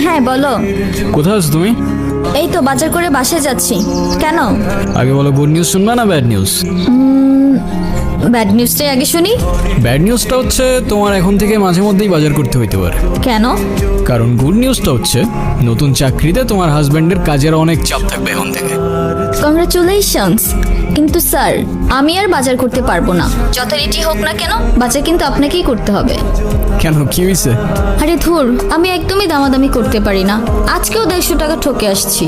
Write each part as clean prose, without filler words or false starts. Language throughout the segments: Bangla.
হ্যাঁ বলো। কোথায় আছো তুমি? এই তো বাজার করে বাসায় যাচ্ছি। কেন? আগে বলো, গুড নিউজ শুনবা না ব্যাড নিউজ? ব্যাড নিউজটাই আগে শুনি। ব্যাড নিউজটা হচ্ছে তোমার এখন থেকে মাঝে মধ্যেই বাজার করতে হইতে পারে। কেন? কারণ গুড নিউজটা হচ্ছে নতুন চাকরিতে তোমার হাজবেন্ডের কাজের অনেক চাপ থাকবে এখন থেকে। কংগ্রাচুলেশনস। কিন্তু স্যার, আমি আর বাজার করতে পারবো না। যত রেটি হোক না কেন, বাজার কিন্তু আপনাকেই করতে হবে। কেন, কি হয়েছে? আরে ধুর, আমি একদমই দামাদামি করতে পারি না। আজকেও 150 টাকা ঠকে আসছি।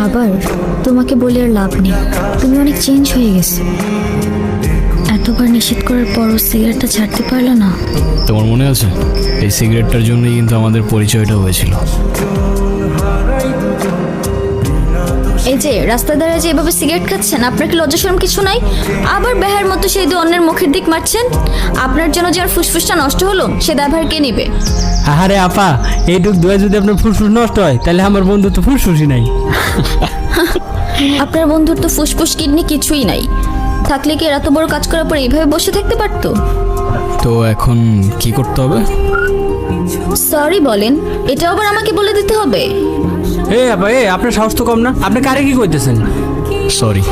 আবার তোমাকে বলে আর লাভ নেই, তুমি অনেক চেঞ্জ হয়ে গেছো। এতবার নিষেধ করার পরও সিগারেটটা ছাড়তে পারলে না। তোমার মনে আছে এই সিগারেটটার জন্যই কিন্তু আমাদের পরিচয়টা হয়েছিল। এই যে রাস্তায় দাঁড়িয়ে যে এভাবে সিগারেট খাচ্ছেন, আপনার কি লজ্জা শরম কিছু নাই? আবার বেহার মতো সেই দিয়ে অন্যের মুখের দিক মারছেন। আপনার জন্য যার ফুসফুসটা নষ্ট হলো, সে দায়ভার কে নেবে? আরে আপা, এইটুক দোয়া যদি আপনার ফুসফুস নষ্ট হয়, তাহলে আমার বন্ধু তো ফুসফুসই নাই। আপনার বন্ধুর তো ফুসফুস কিডনি কিছুই নাই। থাকলে কি এত বড় কাজ করার পর এইভাবে বসে থাকতে পারতো? তো এখন কি করতে হবে? সরি বলেন, এটা আবার আমাকে বলে দিতে হবে? এ আপা, আপনার সাহস তো কম না, আপনি কারে কি কইতেছেন? সরি।